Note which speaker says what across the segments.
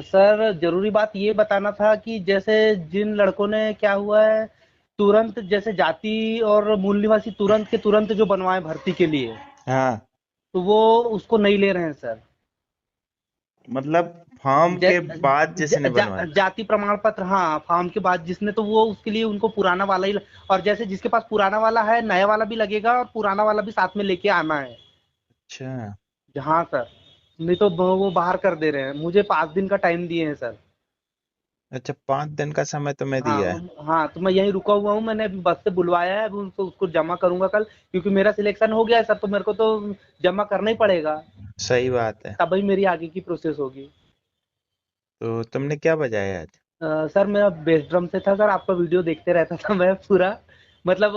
Speaker 1: Sir जरूरी बात ये बताना था कि जैसे जिन लड़कों ने क्या हुआ है, तुरंत जैसे जाति और मूल निवासी तुरंत के तुरंत जो बनवाए भर्ती के लिए,
Speaker 2: हाँ,
Speaker 1: तो वो उसको नहीं ले रहे हैं सर।
Speaker 2: मतलब फॉर्म
Speaker 1: ज,
Speaker 2: के बाद
Speaker 1: ज,
Speaker 2: जिसने बनवाया।
Speaker 1: जाति प्रमाण पत्र, हाँ फॉर्म के बाद जिसने, तो वो उसके लिए उनको पुराना वाला ही और जैसे जिसके पास पुराना वाला है नया वाला भी लगेगा और पुराना वाला भी साथ में लेके आना है।
Speaker 2: अच्छा।
Speaker 1: हाँ सर, नहीं तो वो बाहर कर दे रहे हैं। मुझे 5 दिन का टाइम दिए हैं सर।
Speaker 2: अच्छा, 5 दिन का समय तुम्हें
Speaker 1: हाँ
Speaker 2: दिया है।
Speaker 1: हाँ, तो मैं यहीं रुका हुआ हूँ। मैंने अभी बस से बुलवाया है, अभी उसको उसको जमा करूंगा कल, क्योंकि मेरा सिलेक्शन हो गया है सर, तो मेरे को तो जमा करना ही पड़ेगा,
Speaker 2: सही बात है।
Speaker 1: तभी मेरी आगे की प्रोसेस होगी।
Speaker 2: तो तुमने क्या बजाया आज?
Speaker 1: सर मेरा बेस ड्रम से था सर, आपका वीडियो देखते रहता था मैं पूरा। मतलब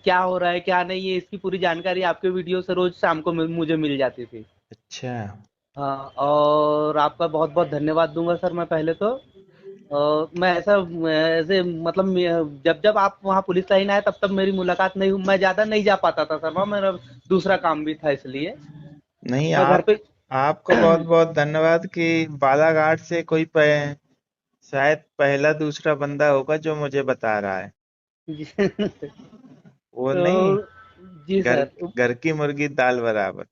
Speaker 1: क्या हो रहा है क्या नहीं, ये इसकी पूरी जानकारी आपके वीडियो से रोज शाम को मुझे मिल जाती थी।
Speaker 2: अच्छा।
Speaker 1: हाँ, और आपका बहुत बहुत धन्यवाद दूंगा सर मैं पहले तो। मैं ऐसा ऐसे मतलब जब जब आप वहाँ पुलिस लाइन आए तब तब मेरी मुलाकात नहीं हुई, मैं ज्यादा नहीं जा पाता था सर वहाँ, मेरा दूसरा काम भी था इसलिए
Speaker 2: नहीं,
Speaker 1: मैं घर
Speaker 2: आप
Speaker 1: पे।
Speaker 2: आपको बहुत बहुत धन्यवाद कि बालाघाट से कोई शायद पहला दूसरा बंदा होगा जो मुझे बता रहा है।
Speaker 1: जी,
Speaker 2: वो
Speaker 1: तो
Speaker 2: नहीं,
Speaker 1: जी
Speaker 2: घर
Speaker 1: सर।
Speaker 2: घर की मुर्गी दाल बराबर।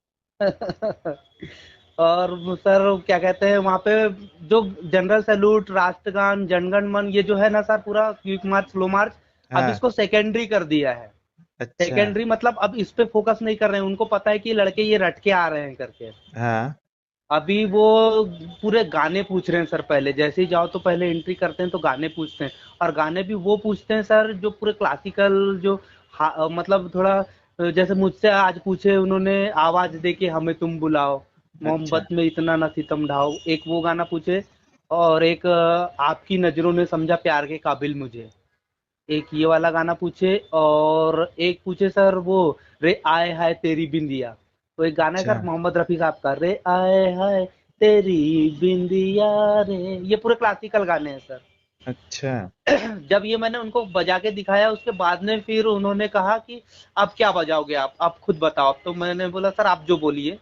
Speaker 1: और वो सर क्या कहते हैं वहाँ पे, जो जनरल सैल्यूट, राष्ट्रगान, जनगण मन, ये जो है ना सर पूरा क्विक मार्च, स्लो मार्च, अब
Speaker 2: हाँ।
Speaker 1: इसको सेकेंडरी कर दिया है।
Speaker 2: अच्छा।
Speaker 1: सेकेंडरी मतलब अब इस पे फोकस नहीं कर रहे हैं, उनको पता है कि लड़के ये रट के आ रहे हैं करके।
Speaker 2: हाँ।
Speaker 1: अभी वो पूरे गाने पूछ रहे हैं सर, पहले जैसे ही जाओ तो पहले एंट्री करते हैं तो गाने पूछते हैं, और गाने भी वो पूछते हैं सर जो पूरे क्लासिकल, जो मतलब थोड़ा जैसे मुझसे आज पूछे उन्होंने, आवाज दे के हमें तुम बुलाओ,
Speaker 2: अच्छा।
Speaker 1: मोहब्बत में इतना ना सितम ढाओ, एक वो गाना पूछे, और एक आपकी नजरों ने समझा प्यार के काबिल मुझे, एक ये वाला गाना पूछे, और एक पूछे सर वो रे आए हाय तेरी बिंदिया। तो एक गाना है
Speaker 2: अच्छा।
Speaker 1: सर मोहम्मद रफी साहब का, रे आए हाय तेरी बिंदिया रे, ये पूरे क्लासिकल गाने हैं सर।
Speaker 2: अच्छा।
Speaker 1: जब ये मैंने उनको बजा के दिखाया उसके बाद में फिर उन्होंने कहा कि अब क्या बजाओगे आप खुद बताओ। अब तो मैंने बोला सर आप जो बोलिए।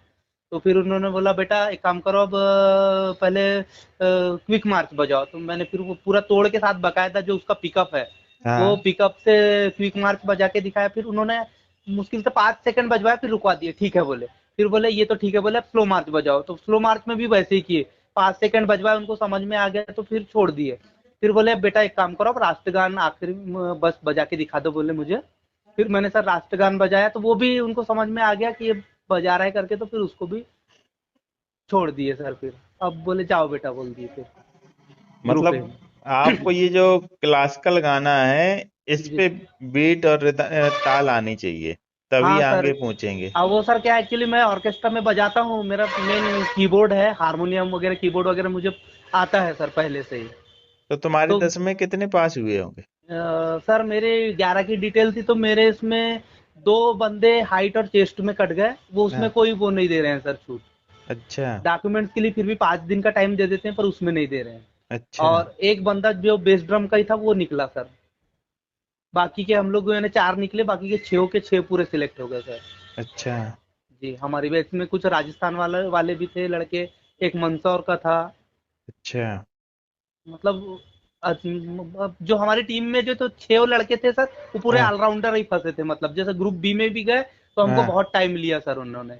Speaker 1: तो फिर उन्होंने बोला बेटा एक काम करो, अब पहले क्विक मार्च बजाओ। तो मैंने फिर वो पूरा तोड़ के साथ बकायदा जो उसका पिकअप है, वो
Speaker 2: हाँ।
Speaker 1: पिकअप से क्विक मार्च बजा के दिखाया। फिर उन्होंने मुश्किल से 5 सेकंड बजवाया, फिर रुकवा दिए, ठीक है बोले। फिर बोले ये तो ठीक है, बोले अब स्लो मार्च बजाओ। तो स्लो मार्च में भी वैसे ही किए, 5 सेकंड बजवाए, उनको समझ में आ गया तो फिर छोड़ दिए। फिर बोले बेटा एक काम करो, अब राष्ट्रगान आखिरी बस बजा के दिखा दो बोले मुझे। फिर मैंने सर राष्ट्रगान बजाया तो वो भी उनको समझ में आ गया कि ये बजा रहा है करके, तो फिर उसको भी छोड़ दिए सर। फिर अब बोले जाओ बेटा बोल दिए फिर ग्रुप ए
Speaker 2: मतलब
Speaker 1: में।
Speaker 2: आपको ये जो क्लासिकल गाना है, इस
Speaker 1: जी
Speaker 2: पे बीट और ताल आनी चाहिए, तभी
Speaker 1: हाँ सर।
Speaker 2: आगे पहुंचेंगे।
Speaker 1: अब वो सर क्या, एक्चुअली मैं ऑर्केस्ट्रा में बजाता हूँ, मेरा मेन कीबोर्ड है, हारमोनियम वगैरह कीबोर्ड वगैरह मुझे आता है सर पहले से ही।
Speaker 2: तो तुम्हारे
Speaker 1: तो
Speaker 2: 10 में कितने पास हुए होंगे?
Speaker 1: सर मेरे 11 की डिटेल थी, तो मेरे इसमें दो बंदे हाइट और चेस्ट में कट गए, वो उसमें
Speaker 2: हाँ।
Speaker 1: कोई वो नहीं दे रहे हैं सर छूट।
Speaker 2: अच्छा।
Speaker 1: डॉक्यूमेंट्स के लिए फिर भी 5 दिन का टाइम दे देते हैं, पर उसमें नहीं दे रहे हैं।
Speaker 2: अच्छा।
Speaker 1: और एक बंदा जो बेस ड्रम का ही था वो निकला सर। बाकी के हम लोग यानी 4 निकले, बाकी के 6 के 6 पूरे सिलेक्ट हो गए सर।
Speaker 2: अच्छा।
Speaker 1: जी, हमारी बैच में कुछ राजस्थान वाले वाले भी थे लड़के, एक मंदसौर का था।
Speaker 2: अच्छा।
Speaker 1: मतलब अब जो हमारी टीम में जो तो 6 लड़के थे सर, वो पूरे
Speaker 2: हाँ।
Speaker 1: ऑलराउंडर ही फंसे थे। मतलब जैसे ग्रुप बी में भी गए तो हमको
Speaker 2: हाँ।
Speaker 1: बहुत टाइम लिया सर उन्होंने।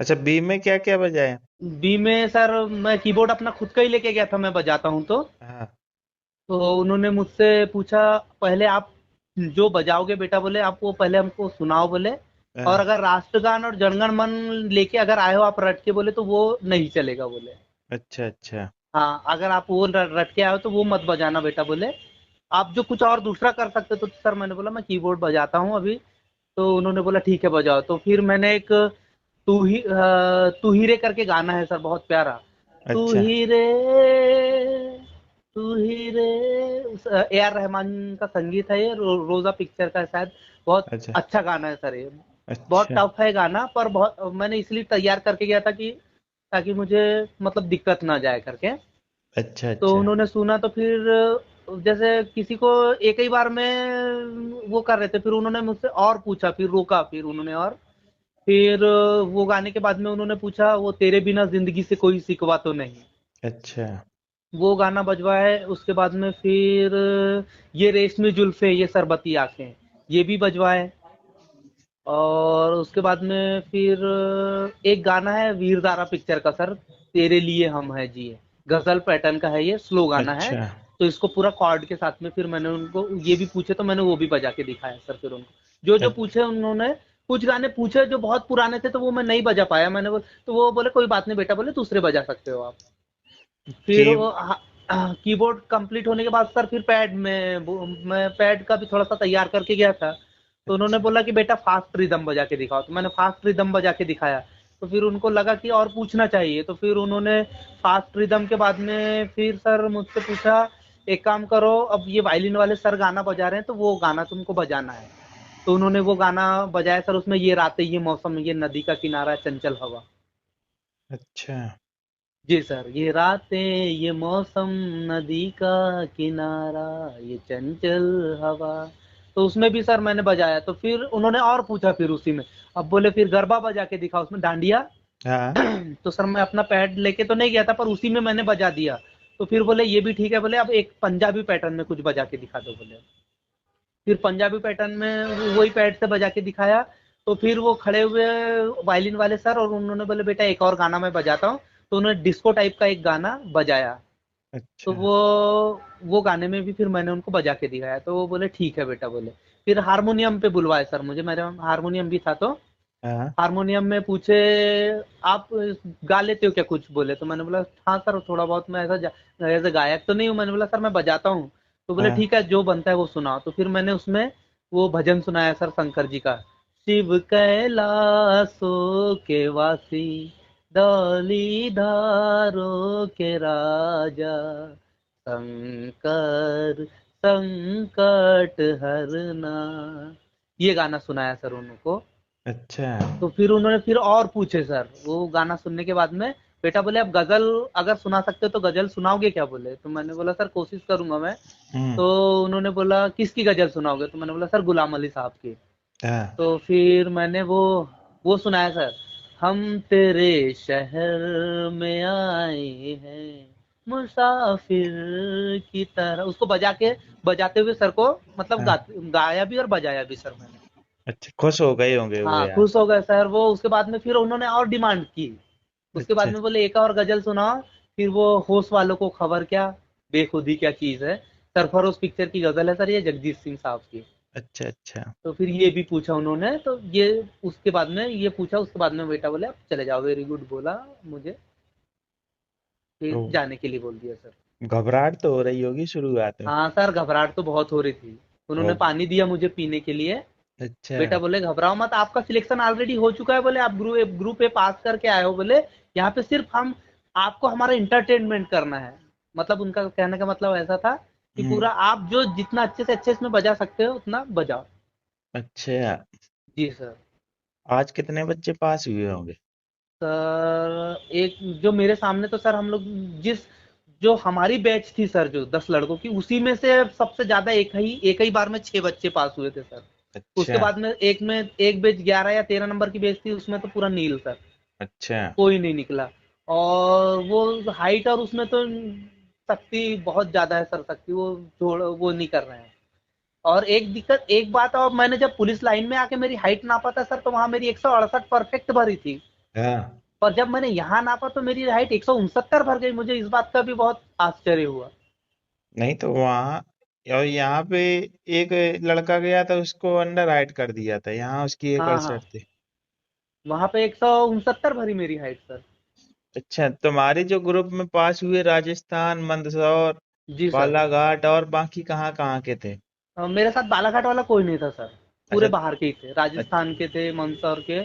Speaker 2: अच्छा, बी में क्या क्या बजाया?
Speaker 1: बी में सर मैं कीबोर्ड अपना खुद का ही लेके गया था, मैं बजाता हूँ
Speaker 2: हाँ।
Speaker 1: तो उन्होंने मुझसे पूछा पहले आप जो बजाओगे बेटा बोले आप वो पहले हमको सुनाओ बोले, और
Speaker 2: हाँ।
Speaker 1: अगर राष्ट्रगान और जनगण मन लेके अगर आए हो आप रट के बोले तो वो नहीं चलेगा बोले।
Speaker 2: अच्छा। अच्छा।
Speaker 1: हाँ, अगर आप वो रट के आए हो तो वो मत बजाना बेटा बोले, आप जो कुछ और दूसरा कर सकते हो। तो सर मैंने बोला मैं कीबोर्ड बजाता हूँ अभी। तो उन्होंने बोला ठीक है बजाओ। तो फिर मैंने एक तू ही रे करके गाना है सर, बहुत प्यारा। तू
Speaker 2: अच्छा।
Speaker 1: ही रे, तू ही रे, ए आर रहमान का संगीत है ये, रोजा पिक्चर का है शायद। बहुत
Speaker 2: अच्छा।
Speaker 1: अच्छा गाना है सर ये। बहुत
Speaker 2: अच्छा।
Speaker 1: टफ है गाना, पर बहुत मैंने इसलिए तैयार करके गया था कि ताकि मुझे मतलब दिक्कत ना जाए करके।
Speaker 2: अच्छा।
Speaker 1: तो
Speaker 2: अच्छा।
Speaker 1: उन्होंने सुना तो फिर जैसे किसी को एक ही बार में वो कर रहे थे, फिर उन्होंने मुझसे और पूछा, फिर रोका, फिर उन्होंने और फिर वो गाने के बाद में उन्होंने पूछा वो तेरे बिना जिंदगी से कोई सिकवा तो नहीं।
Speaker 2: अच्छा।
Speaker 1: वो गाना बजवाए। उसके बाद में फिर ये रेशमी जुल्फे ये सरबती आंखें ये भी बजवाए। और उसके बाद में फिर एक गाना है वीरदारा पिक्चर का सर, तेरे लिए हम है जिए, गजल पैटर्न का है, ये स्लो गाना है।
Speaker 2: अच्छा।
Speaker 1: तो इसको पूरा कॉर्ड के साथ में फिर मैंने उनको ये भी पूछे तो मैंने वो भी बजा के दिखाया सर। फिर उनको जो जो
Speaker 2: अच्छा।
Speaker 1: पूछे उन्होंने, कुछ गाने पूछे जो बहुत पुराने थे तो वो मैं नहीं बजा पाया। तो वो बोले कोई बात नहीं बेटा, बोले दूसरे बजा सकते हो आप।
Speaker 2: की
Speaker 1: फिर वो कीबोर्ड कंप्लीट होने के बाद सर फिर मैं पैड का भी थोड़ा सा तैयार करके गया था। तो उन्होंने
Speaker 2: अच्छा।
Speaker 1: बोला कि बेटा फास्ट रिदम बजा के दिखाओ, तो मैंने फास्ट रिदम बजा के दिखाया। तो फिर उनको लगा कि और पूछना चाहिए, तो फिर उन्होंने फास्ट रिदम के बाद में फिर सर मुझसे पूछा, एक काम करो, अब ये वायलिन वाले सर गाना बजा रहे हैं तो वो गाना तुमको बजाना है। तो उन्होंने वो गाना बजाया सर, उसमें ये रातें ये मौसम ये नदी का किनारा चंचल हवा।
Speaker 2: अच्छा।
Speaker 1: जी सर, ये रातें ये मौसम नदी का किनारा ये चंचल हवा। तो उसमें भी सर मैंने बजाया। तो फिर उन्होंने और पूछा फिर उसी में, अब बोले फिर गरबा बजा के दिखा उसमें डांडिया।
Speaker 2: हाँ।
Speaker 1: तो सर मैं अपना पैड लेके तो नहीं गया था पर उसी में मैंने बजा दिया। तो फिर बोले ये भी ठीक है, बोले अब एक पंजाबी पैटर्न में कुछ बजा के दिखा दो बोले। फिर पंजाबी पैटर्न में वही पैड से बजा के दिखाया। तो फिर वो खड़े हुए वायलिन वाले सर और उन्होंने बोले बेटा एक और गाना मैं बजाता हूँ। तो उन्होंने डिस्को टाइप का एक गाना बजाया। तो
Speaker 2: अच्छा।
Speaker 1: वो गाने में भी फिर मैंने उनको बजा के दिखाया। तो वो बोले ठीक है बेटा बोले। फिर हारमोनियम पे बुलवाए सर मुझे, मेरे हारमोनियम भी था। तो
Speaker 2: हाँ।
Speaker 1: हारमोनियम में पूछे, आप गा लेते हो क्या कुछ, बोले। तो मैंने बोला हाँ सर थोड़ा बहुत, मैं ऐसा गायक तो नहीं हूँ। मैंने बोला सर मैं बजाता हूँ। तो बोले
Speaker 2: हाँ।
Speaker 1: ठीक है जो बनता है वो सुनाओ। तो फिर मैंने उसमें वो भजन सुनाया सर शंकर जी का, शिव कैलाशों के वासी धौली धारों के राजा शंकर संकट हरना, ये गाना सुनाया सर उनको।
Speaker 2: अच्छा।
Speaker 1: तो फिर उन्होंने फिर और पूछे सर, वो गाना सुनने के बाद में, बेटा बोले अब गजल अगर सुना सकते हो तो गजल सुनाओगे क्या, बोले। तो मैंने बोला सर कोशिश करूंगा मैं।
Speaker 2: हम्म।
Speaker 1: तो उन्होंने बोला किसकी गजल सुनाओगे, तो मैंने बोला सर गुलाम अली साहब की।
Speaker 2: हाँ।
Speaker 1: तो फिर मैंने वो सुनाया सर, हम तेरे शहर में आए हैं मुसाफिर की तरह, उसको बजाते हुए सर को मतलब
Speaker 2: हाँ।
Speaker 1: गाया भी और बजाया भी सर मैंने।
Speaker 2: अच्छा, खुश हो गए होंगे वो
Speaker 1: हाँ
Speaker 2: यार।
Speaker 1: खुश हो गए सर वो। उसके बाद में फिर उन्होंने और डिमांड की। उसके बाद
Speaker 2: अच्छा।
Speaker 1: में बोले एक और गजल सुनाओ। फिर वो होश वालों को खबर क्या, बेखुदी क्या चीज है, सरफरोश पिक्चर की गजल है सर ये, जगजीत सिंह साहब की।
Speaker 2: अच्छा। अच्छा।
Speaker 1: तो फिर ये भी पूछा उन्होंने। तो ये उसके बाद में ये पूछा, उसके बाद में बेटा बोले आप चले जाओ, वेरी गुड बोला मुझे,
Speaker 2: तो
Speaker 1: फिर जाने के लिए बोल दिया सर।
Speaker 2: घबराहट तो हो रही होगी शुरुआत में।
Speaker 1: हाँ सर घबराहट तो बहुत हो रही थी। उन्होंने
Speaker 2: और
Speaker 1: पानी दिया मुझे पीने के लिए।
Speaker 2: अच्छा।
Speaker 1: बेटा बोले घबराओ मत, आपका सिलेक्शन ऑलरेडी हो चुका है, बोले आप ग्रुप ए पास करके आए हो, बोले यहाँ पे सिर्फ हम आपको हमारा इंटरटेनमेंट करना है। मतलब उनका कहने का मतलब ऐसा था कि
Speaker 2: हम्म।
Speaker 1: पूरा आप जो जितना अच्छे से अच्छे इसमें बजा सकते हो उतना बजाओ।
Speaker 2: अच्छा।
Speaker 1: जी सर।
Speaker 2: आज कितने बच्चे पास हुए होंगे?
Speaker 1: सर एक जो मेरे सामने, तो सर हम लोग जिस जो हमारी बैच थी सर जो 10 लड़कों की, उसी में से सबसे ज्यादा एक ही बार में 6 बच्चे पास हुए थे सर। उसके
Speaker 2: अच्छा।
Speaker 1: बाद में एक बैच 11 या 13 नंबर की बैच थी, उसमें तो पूरा नील सर,
Speaker 2: अच्छा।
Speaker 1: कोई नहीं निकला। और वो हाइट और उसमें तो शक्ति बहुत ज्यादा है सर, शक्ति वो जोड़ वो नहीं कर रहे हैं। और एक दिक्कत एक बात, और मैंने जब पुलिस लाइन में आके मेरी हाइट नापा था सर, तो वहां मेरी 168 परफेक्ट भरी थी।
Speaker 2: हाँ।
Speaker 1: पर जब मैंने यहाँ नापा तो मेरी हाइट 169 भर गई। मुझे इस बात का भी बहुत आश्चर्य हुआ।
Speaker 2: नहीं तो वहाँ और यहाँ पे एक लड़का गया था, उसको अंडर हाइट कर दिया था, यहाँ उसकी एक
Speaker 1: हाँ हाँ,
Speaker 2: 68 थी।
Speaker 1: वहां पे 169 भरी मेरी हाइट सर।
Speaker 2: अच्छा, तुम्हारे जो ग्रुप में पास हुए राजस्थान, मंदसौर,
Speaker 1: जी सर।
Speaker 2: बालाघाट और बाकी कहाँ कहाँ के थे?
Speaker 1: मेरे साथ बालाघाट वाला कोई नहीं था सर, पूरे
Speaker 2: अच्छा।
Speaker 1: बाहर के ही थे, राजस्थान
Speaker 2: अच्छा।
Speaker 1: के थे, मंदसौर के।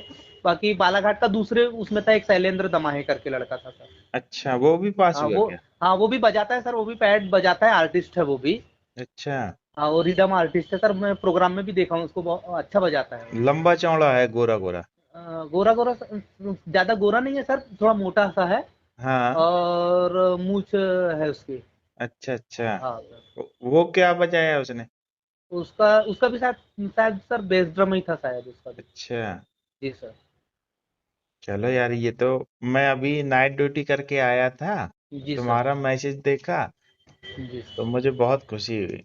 Speaker 1: बाकी बालाघाट का दूसरे उसमें था, एक शैलेंद्र दमाहे करके लड़का था सर।
Speaker 2: अच्छा, वो भी पास
Speaker 1: हाँ
Speaker 2: हुआ
Speaker 1: वो
Speaker 2: क्या?
Speaker 1: हाँ वो भी बजाता है सर, वो भी पैड बजाता है, आर्टिस्ट है वो भी।
Speaker 2: अच्छा।
Speaker 1: हाँ वो रिदम आर्टिस्ट है सर, मैं प्रोग्राम में भी देखा हूँ उसको, बहुत अच्छा बजाता है वो।
Speaker 2: लंबा चौड़ा है, गोरा गोरा?
Speaker 1: गोरा गोरा ज्यादा गोरा नहीं है सर, थोड़ा मोटा सा है।
Speaker 2: हाँ।
Speaker 1: और मूछ है उसकी।
Speaker 2: अच्छा। अच्छा।
Speaker 1: हाँ सर।
Speaker 2: वो क्या बजाया उसने?
Speaker 1: उसका उसका भी शायद शायद सर बेस ड्रम ही था शायद उसका भी।
Speaker 2: अच्छा।
Speaker 1: जी सर।
Speaker 2: चलो यार, ये तो मैं अभी नाइट ड्यूटी करके आया था,
Speaker 1: जी सर।
Speaker 2: तुम्हारा मैसेज देखा
Speaker 1: जी
Speaker 2: तो
Speaker 1: सर।
Speaker 2: मुझे बहुत खुशी हुई।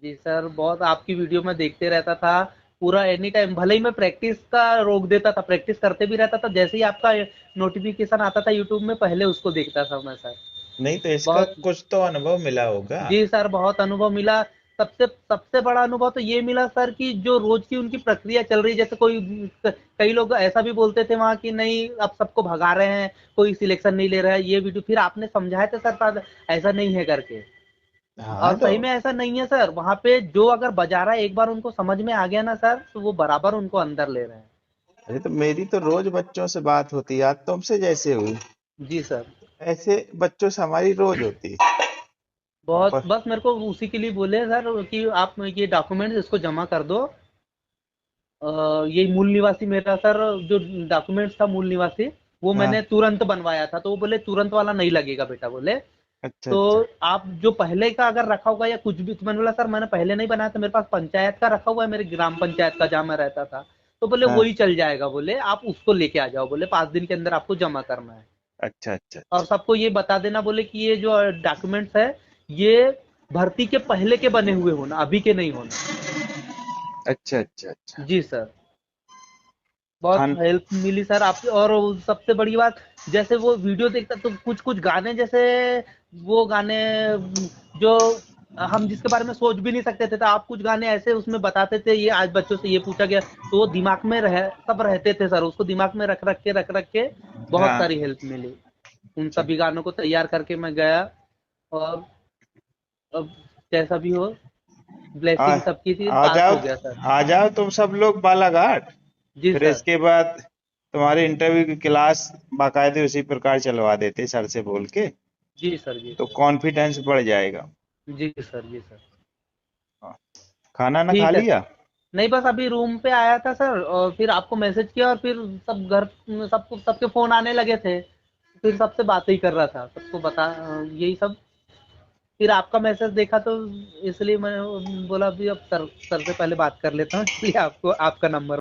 Speaker 1: जी सर, बहुत आपकी वीडियो में देखते रहता था पूरा एनी टाइम, भले ही मैं प्रैक्टिस का रोक देता था, प्रैक्टिस करते भी रहता था, जैसे ही आपका नोटिफिकेशन आता था यूट्यूब में पहले उसको देखता था मैं सर।
Speaker 2: नहीं तो इसका
Speaker 1: बहुत।
Speaker 2: कुछ तो अनुभव मिला होगा।
Speaker 1: जी सर, बहुत अनुभव मिला। सबसे सबसे बड़ा अनुभव तो ये मिला सर कि जो रोज की उनकी प्रक्रिया चल रही है, जैसे कोई कई लोग ऐसा भी बोलते थे वहाँ कि नहीं अब सबको भगा रहे हैं, कोई सिलेक्शन नहीं ले रहा है, ये वीडियो फिर आपने समझाया था सर ऐसा नहीं है करके।
Speaker 2: हाँ
Speaker 1: और
Speaker 2: तो
Speaker 1: सही में ऐसा नहीं है सर, वहाँ पे जो अगर बजा रहा है एक बार उनको समझ में आ गया ना सर, तो वो बराबर उनको अंदर ले रहे हैं।
Speaker 2: अरे तो मेरी तो रोज बच्चों से बात होती है, आज तुमसे जैसे हुई
Speaker 1: जी सर।
Speaker 2: ऐसे बच्चों से हमारी रोज होती है।
Speaker 1: बहुत,
Speaker 2: पर
Speaker 1: बस मेरे को उसी के लिए बोले सर कि आप ये डॉक्यूमेंट्स इसको जमा कर दो। ये मूल निवासी मेरा सर, जो डॉक्यूमेंट्स था मूल निवासी, वो मैंने
Speaker 2: हाँ,
Speaker 1: तुरंत बनवाया था, तो वो बोले तुरंत वाला नहीं लगेगा बेटा बोले।
Speaker 2: अच्छा
Speaker 1: तो
Speaker 2: अच्छा।
Speaker 1: आप जो पहले का अगर रखा होगा या कुछ भी, तो मैंने बोला सर मैंने पहले नहीं बनाया था, मेरे पास पंचायत का रखा हुआ है, मेरे ग्राम पंचायत का जहाँ मैं रहता था। तो बोले
Speaker 2: हाँ,
Speaker 1: वही चल जाएगा बोले, आप उसको लेके आ जाओ बोले, 5 दिन के अंदर आपको जमा करना है।
Speaker 2: अच्छा अच्छा
Speaker 1: और
Speaker 2: अच्छा
Speaker 1: सबको ये बता देना बोले कि ये जो डॉक्यूमेंट्स है, ये भर्ती के पहले के बने हुए होना, अभी के नहीं होना।
Speaker 2: अच्छा अच्छा अच्छा।
Speaker 1: जी सर। बहुत
Speaker 2: खान
Speaker 1: हेल्प मिली सर आपकी। और सबसे बड़ी बात, जैसे वो वीडियो देखता तो कुछ कुछ गाने, जैसे वो गाने जो हम जिसके बारे में सोच भी नहीं सकते थे, तो आप कुछ गाने ऐसे उसमें बताते थे, ये आज बच्चों से ये पूछा गया, तो वो दिमाग में सब रहते थे सर, उसको दिमाग में रख रख के बहुत
Speaker 2: हाँ,
Speaker 1: सारी हेल्प मिली। उन
Speaker 2: अच्छा।
Speaker 1: सभी गानों को तैयार करके मैं गया। और अब जैसा भी हो,
Speaker 2: आ,
Speaker 1: ब्लेसिंग सबकी थी,
Speaker 2: आ
Speaker 1: पास
Speaker 2: जाओ,
Speaker 1: हो गया सर।
Speaker 2: आ जाओ तुम सब लोग बालाघाट।
Speaker 1: जी
Speaker 2: फिर
Speaker 1: सर।
Speaker 2: इसके बाद तुम्हारे इंटरव्यू की क्लास बाकायदे उसी प्रकार चलवा देते सर से बोल के,
Speaker 1: जी सर। जी
Speaker 2: तो
Speaker 1: सर।
Speaker 2: कॉन्फिडेंस बढ़ जाएगा।
Speaker 1: जी सर। जी सर।
Speaker 2: हाँ, खाना ना खा
Speaker 1: ठीक है सर।
Speaker 2: लिया?
Speaker 1: नहीं, बस अभी रूम पे आया था सर, और फिर आपको मैसेज किया, और फिर सब घर, सबको सबके फोन आने लगे थे, फिर सबसे बातें ही कर रहा था, सबको बता यही सब। फिर आपका मैसेज देखा तो इसलिए मैं बोला अभी अब सर से पहले बात कर लेता हूँ, इसलिए आपको आपका नंबर